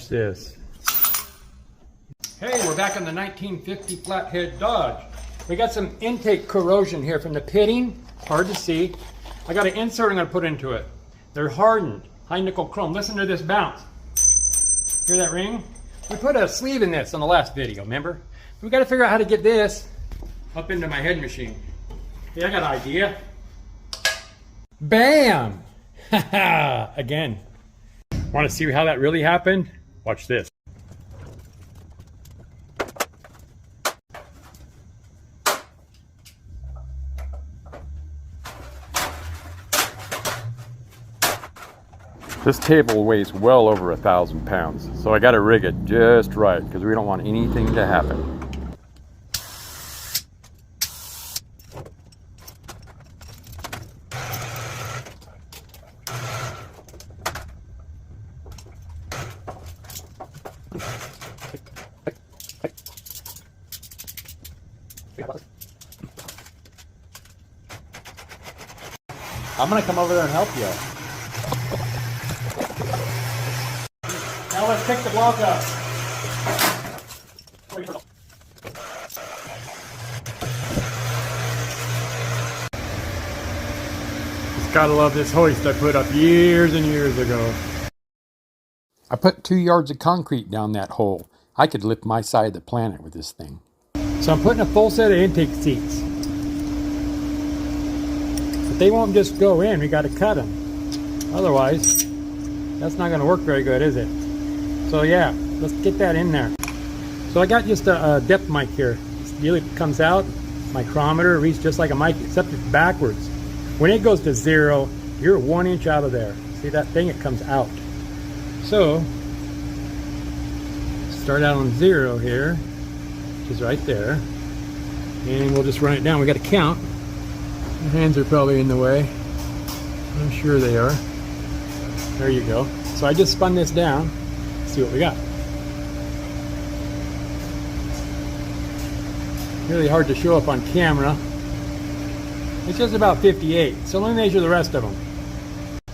This. Hey, we're back on the 1950 flathead Dodge. We got some intake corrosion here from the pitting. Hard to see. I got an insert I'm going to put into it. They're hardened, high nickel chrome. Listen to this bounce. Hear that ring? We put a sleeve in this on the last video, remember? We got to figure out how to get this up into my head machine. Hey, I got an idea. Bam! Haha! Again. Want to see how that really happened? Watch this. This table weighs well over 1,000 pounds, so I got to rig it just right because we don't want anything to happen. I'm gonna come over there and help you. Now let's pick the block up. Just gotta love this hoist I put up years and years ago. I put 2 yards of concrete down that hole. I could lift my side of the planet with this thing. So I'm putting a full set of intake seats. But they won't just go in, we gotta cut them. Otherwise, that's not gonna work very good, is it? So yeah, let's get that in there. So I got just a depth mic here. It really comes out, micrometer, reads just like a mic, except it's backwards. When it goes to 0, you're 1 inch out of there. See that thing? It comes out. So, start out on 0 here, which is right there. And we'll just run it down. We got to count. My hands are probably in the way. I'm sure they are. There you go. So I just spun this down. Let's see what we got. Really hard to show up on camera. It's just about 58. So let me measure the rest of them.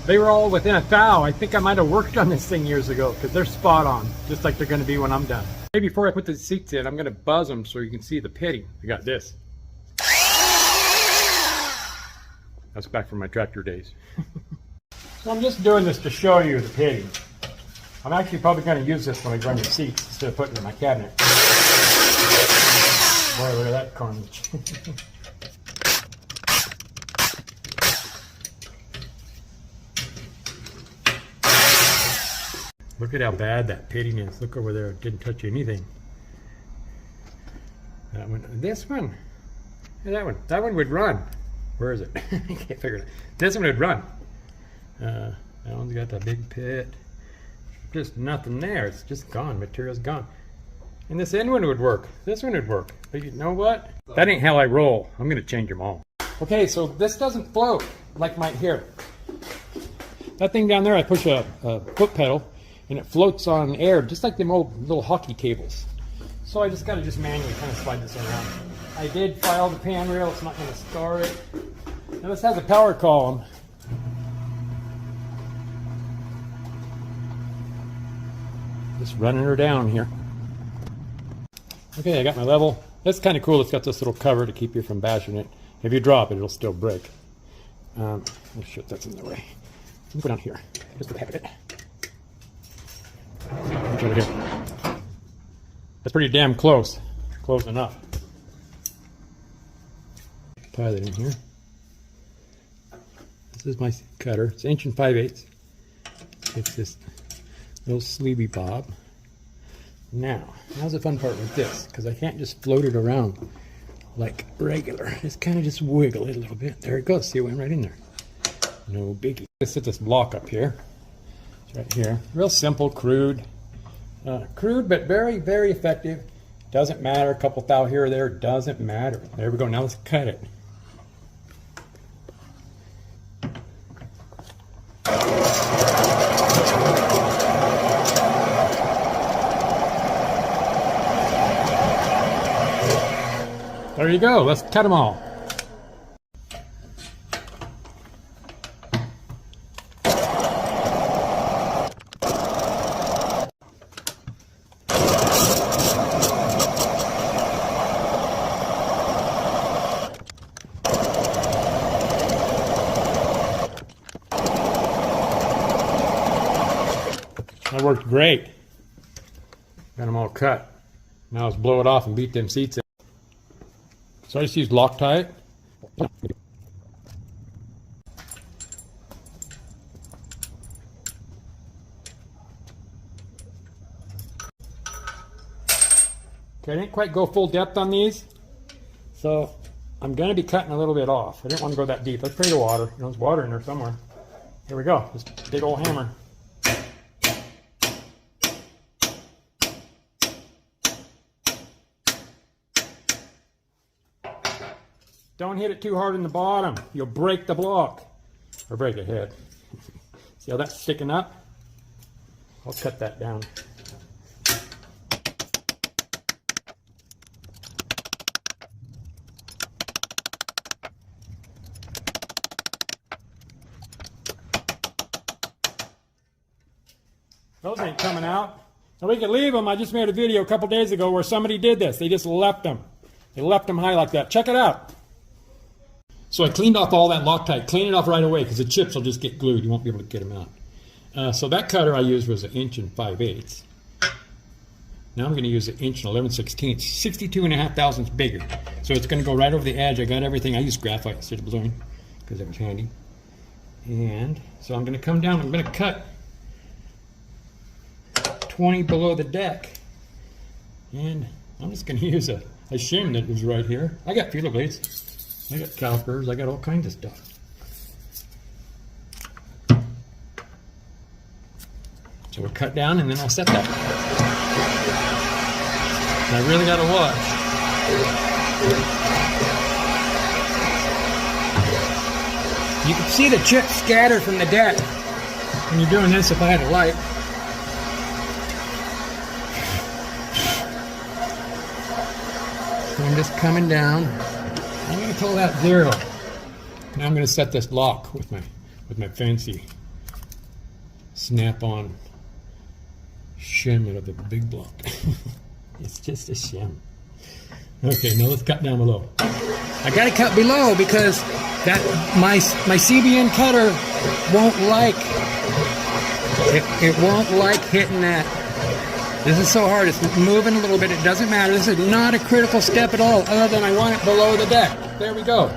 They were all within a thou. I think I might have worked on this thing years ago because they're spot on, just like they're going to be when I'm done. Maybe before I put the seats in, I'm going to buzz them so you can see the pitting. I got this. That's back from my tractor days. So I'm just doing this to show you the pitting. I'm actually probably going to use this when I run the seats instead of putting it in my cabinet. Boy, look at that carnage. Look at how bad that pitting is. Look over there, it didn't touch anything. That one, this one, and that one would run. Where is it? I can't figure it out. This one would run. That one's got that big pit. Just nothing there, it's just gone, material's gone. And this end one would work, this one would work. But you know what? That ain't how I roll. I'm gonna change them all. Okay, so this doesn't float like mine here. That thing down there, I push a foot pedal, and it floats on air, just like them old little hockey cables. So I just gotta manually kind of slide this around. I did file the pan rail, it's not gonna scar it. Now this has a power column. Just running her down here. Okay, I got my level. That's kind of cool, it's got this little cover to keep you from bashing it. If you drop it, it'll still break. Oh shit, that's in the way. Let me go down here, just for the heck of it. Over here. That's pretty damn close. Close enough. Tie that in here. This is my cutter. It's 1 5/8. It's this little sleevey bob. Now, how's the fun part with this? Because I can't just float it around like regular. Just kind of just wiggle it a little bit. There it goes. See, it went right in there. No biggie. Let's set this block up here. It's right here. Real simple, crude. Crude, but very, very effective. Doesn't matter. A couple thou here or there. Doesn't matter. There we go. Now let's cut it. There you go. Let's cut them all. That worked great. Got them all cut. Now let's blow it off and beat them seats in. So I just used Loctite. Okay, I didn't quite go full depth on these, so I'm going to be cutting a little bit off. I didn't want to go that deep. Let's pray to water. You know, there's water in there somewhere. Here we go. This big old hammer. Don't hit it too hard in the bottom. You'll break the block. Or break the head. See how that's sticking up? I'll cut that down. Those ain't coming out. So we can leave them. I just made a video a couple days ago where somebody did this. They just left them. They left them high like that. Check it out. So I cleaned off all that Loctite. Clean it off right away because the chips will just get glued. You won't be able to get them out. So that cutter I used was 1 inch and 5/8. Now I'm going to use 1 inch and 11/16. 62.5 thousandths bigger. So it's going to go right over the edge. I got everything. I used graphite instead of bluing because it was handy. And so I'm going to come down. I'm going to cut 20 below the deck. And I'm just going to use a shim that was right here. I got feeler blades. I got calipers, I got all kinds of stuff. So we'll cut down and then I'll set that. And I really gotta watch. You can see the chips scatter from the deck when you're doing this if I had a light. So I'm just coming down. I'm going to call that 0. Now I'm going to set this lock with my fancy snap-on shim out of the big block. It's just a shim. Okay, now let's cut down below. I got to cut below because that my CBN cutter won't like it won't like hitting that. This is so hard. It's moving a little bit. It doesn't matter. This is not a critical step at all, other than I want it below the deck. There we go.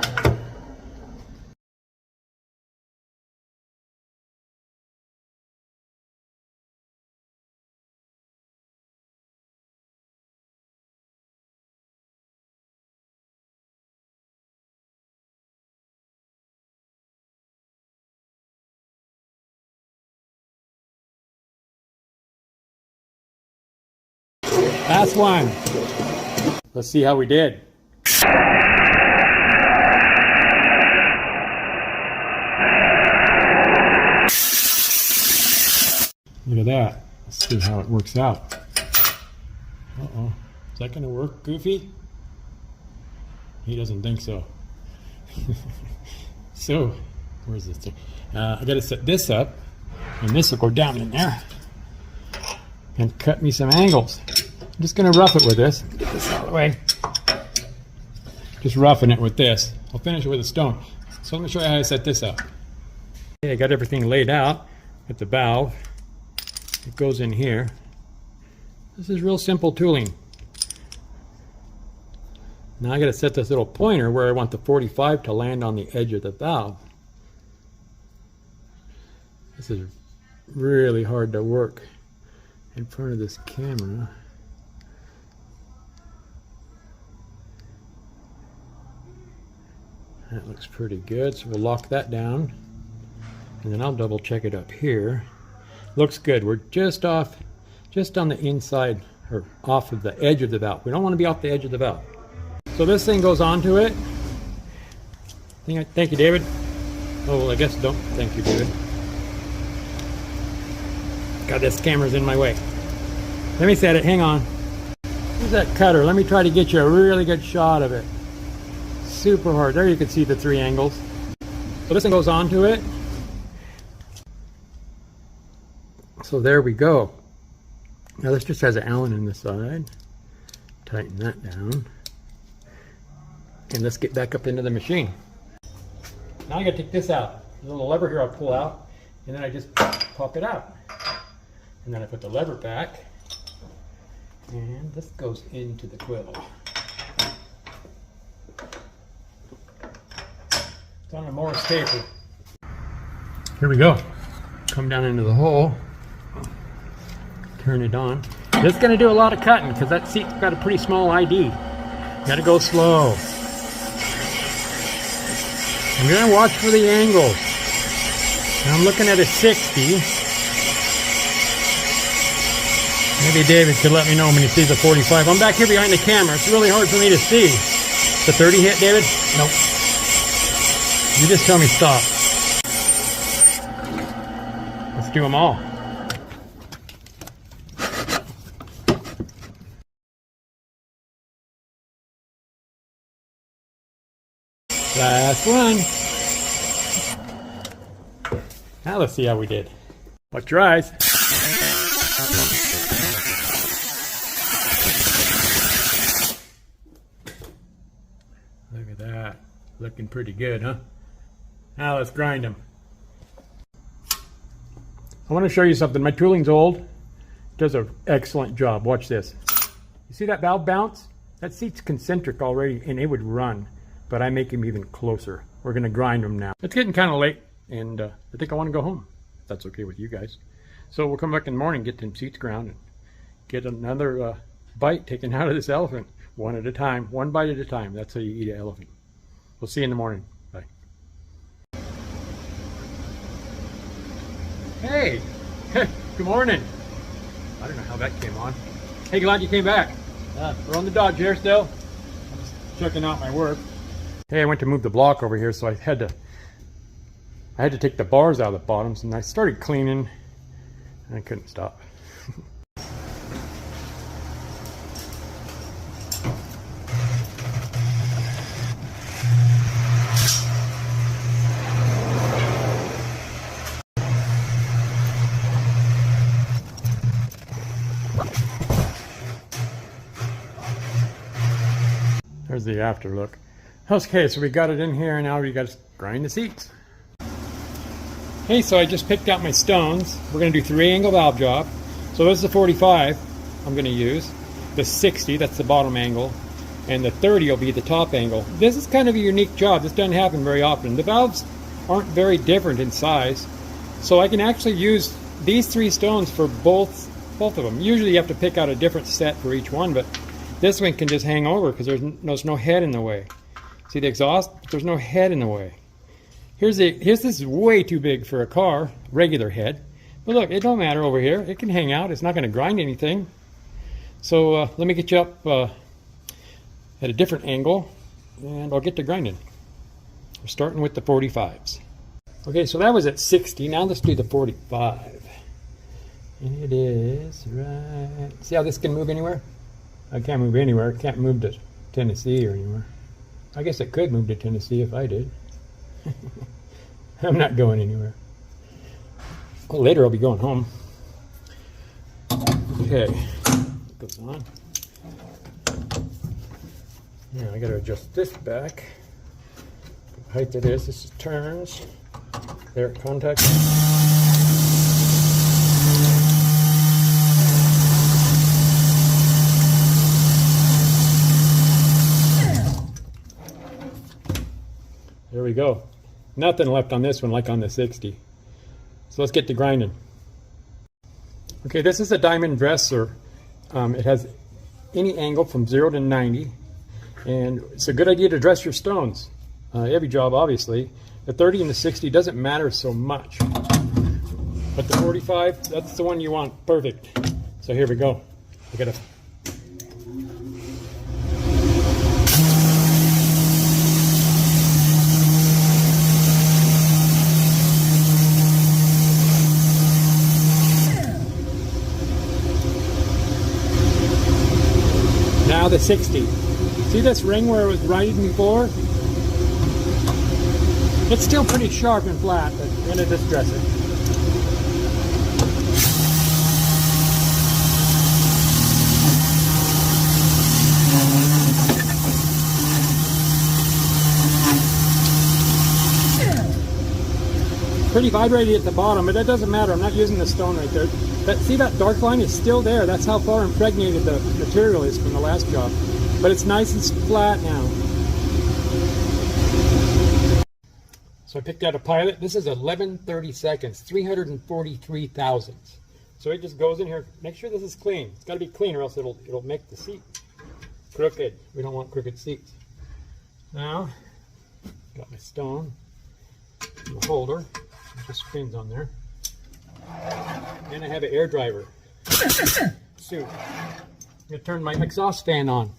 Last one. Let's see how we did. Look at that. Let's see how it works out. Uh-oh. Is that going to work, Goofy? He doesn't think so. So, where's this thing? I got to set this up, and this will go down in there and cut me some angles. I'm just going to rough it with this. Get this out of the way. Just roughing it with this. I'll finish it with a stone. So let me show you how I set this up. Okay, I got everything laid out with the valve. It goes in here. This is real simple tooling. Now I got to set this little pointer where I want the 45 to land on the edge of the valve. This is really hard to work in front of this camera. That looks pretty good, so we'll lock that down. And then I'll double check it up here. Looks good. We're just off, just on the inside, or off of the edge of the valve. We don't want to be off the edge of the valve. So this thing goes onto it. Thank you, David. Oh, well, I guess don't thank you, David. God, this camera's in my way. Let me set it. Hang on. Use that cutter. Let me try to get you a really good shot of it. super hard. There you can see the 3 angles. So this one goes onto it. So there we go. Now this just has an Allen in the side. Tighten that down. And let's get back up into the machine. Now I gotta take this out. There's a little lever here I'll pull out, and then I just pop it out. And then I put the lever back, and this goes into the quill. It's on a Morse taper. Here we go. Come down into the hole, turn it on. This is going to do a lot of cutting because that seat's got a pretty small ID. Got to go slow. I'm going to watch for the angles. Now I'm looking at a 60. Maybe David could let me know when he sees a 45. I'm back here behind the camera. It's really hard for me to see. The 30 hit, David? Nope. You just tell me stop. Let's do them all. Last one. Now let's see how we did. Watch your eyes. Look at that. Looking pretty good, huh? Now let's grind them. I want to show you something. My tooling's old. It does an excellent job. Watch this. You see that valve bounce? That seat's concentric already, and it would run. But I make him even closer. We're going to grind them now. It's getting kind of late, and I think I want to go home. If that's okay with you guys. So we'll come back in the morning, get them seats ground, and get another bite taken out of this elephant. One at a time. One bite at a time. That's how you eat an elephant. We'll see you in the morning. Bye. Hey! Good morning. I don't know how that came on. Hey, glad you came back. We're on the Dodge here still. I'm just checking out my work. Hey, I went to move the block over here, so I had to take the bars out of the bottoms, and I started cleaning, and I couldn't stop. There's the after look. Okay, so we got it in here, and now we got to grind the seats. Hey, so I just picked out my stones. We're going to do 3-angle valve job. So this is the 45 I'm going to use. The 60, that's the bottom angle. And the 30 will be the top angle. This is kind of a unique job. This doesn't happen very often. The valves aren't very different in size. So I can actually use these 3 stones for both of them. Usually you have to pick out a different set for each one, but this one can just hang over because there's no head in the way. See the exhaust? There's no head in the way. Here's this is way too big for a car, regular head. But look, it don't matter over here. It can hang out. It's not going to grind anything. So let me get you up at a different angle, and I'll get to grinding. We're starting with the 45s. Okay, so that was at 60. Now let's do the 45. And it is right. See how this can move anywhere? I can't move anywhere. Can't move to Tennessee or anywhere. I guess it could move to Tennessee if I did. I'm not going anywhere. Well, later I'll be going home. Okay, it goes on. Now I got to adjust this back. The height of this is turns. There it contacts. There we go. Nothing left on this one like on the 60. So let's get to grinding. Okay, this is a diamond dresser. It has any angle from 0 to 90. And it's a good idea to dress your stones. Every job, obviously. The 30 and the 60 doesn't matter so much. But the 45, that's the one you want. Perfect. So here we go. I gotta Now the 60. See this ring where it was riding before? It's still pretty sharp and flat, but I'm gonna just dress it. Pretty vibrating at the bottom, but that doesn't matter. I'm not using the stone right there. But see, that dark line is still there. That's how far impregnated the material is from the last job. But it's nice and flat now. So I picked out a pilot. This is 11/30 seconds, 343 thousandths. So it just goes in here. Make sure this is clean. It's got to be clean, or else it'll make the seat crooked. We don't want crooked seats. Now, got my stone, the holder. Just screens on there. And I have an air driver suit. I'm going to turn my exhaust fan on.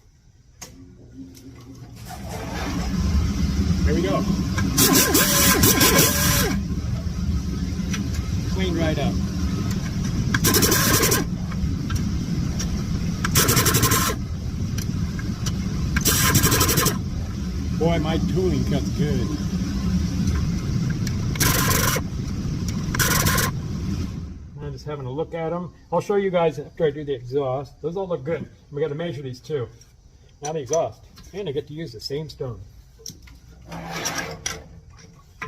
There we go. Cleaned right up. Boy, my tooling cuts good. I'm just having a look at them. I'll show you guys after I do the exhaust. Those all look good. We got to measure these too. Now the exhaust. And I get to use the same stone.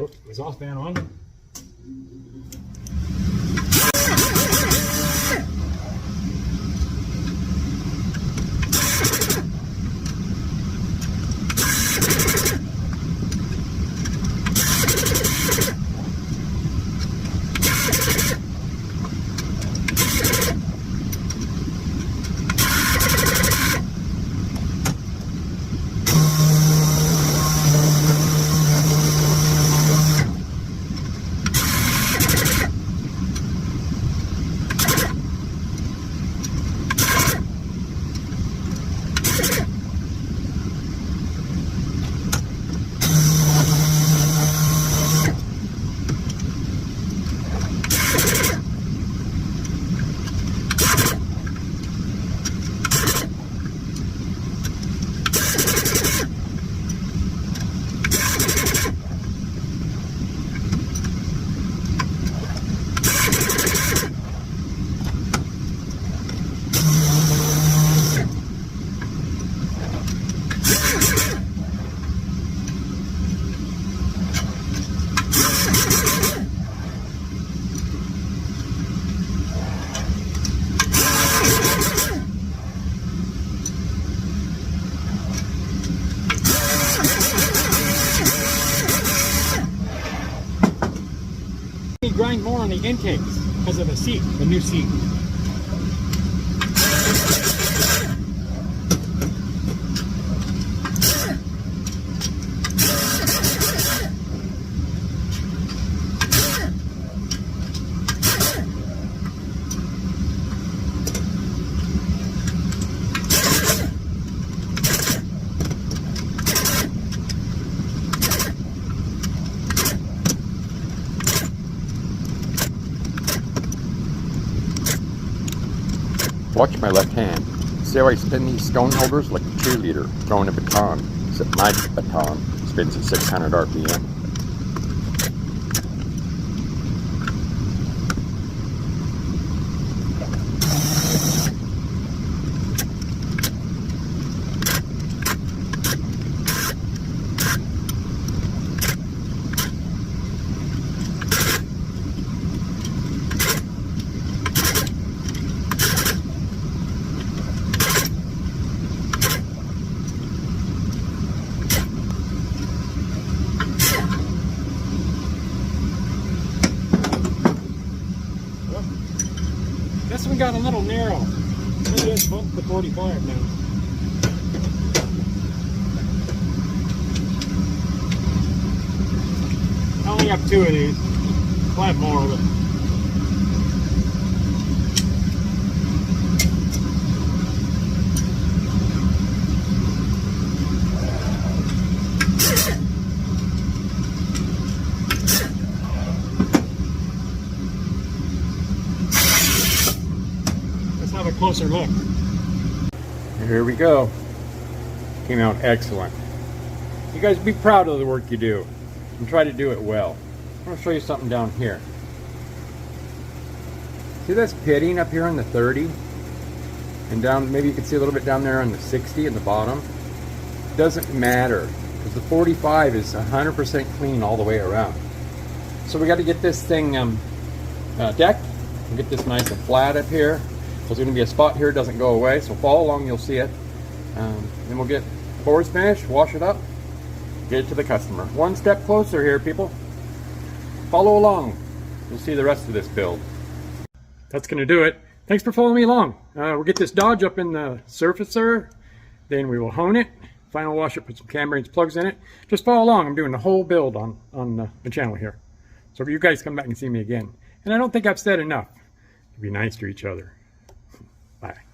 Oops, exhaust fan on. Grind more on the intakes because of the seat, the new seat. Watch my left hand. See how I spin these stone holders like a cheerleader throwing a baton, except my baton spins at 600 RPM. This one got a little narrow. Maybe it's bumped to 45 now. I only have 2 of these. I'll have more of it. Have a closer look. Here we go. Came out excellent. You guys be proud of the work you do. and try to do it well. I'm going to show you something down here. See this pitting up here on the 30? And down, maybe you can see a little bit down there on the 60 in the bottom. Doesn't matter, because the 45 is 100% clean all the way around. So we got to get this thing decked. We'll get this nice and flat up here. There's going to be a spot here, it doesn't go away, so follow along, you'll see it. Then we'll get forward smash, wash it up, get it to the customer. One step closer here, people. Follow along. You'll see the rest of this build. That's going to do it. Thanks for following me along. We'll get this Dodge up in the surfacer, then we will hone it, final wash it, put some cam range plugs in it. Just follow along. I'm doing the whole build on the channel here. So you guys come back and see me again. And I don't think I've said enough to be nice to each other. Bye.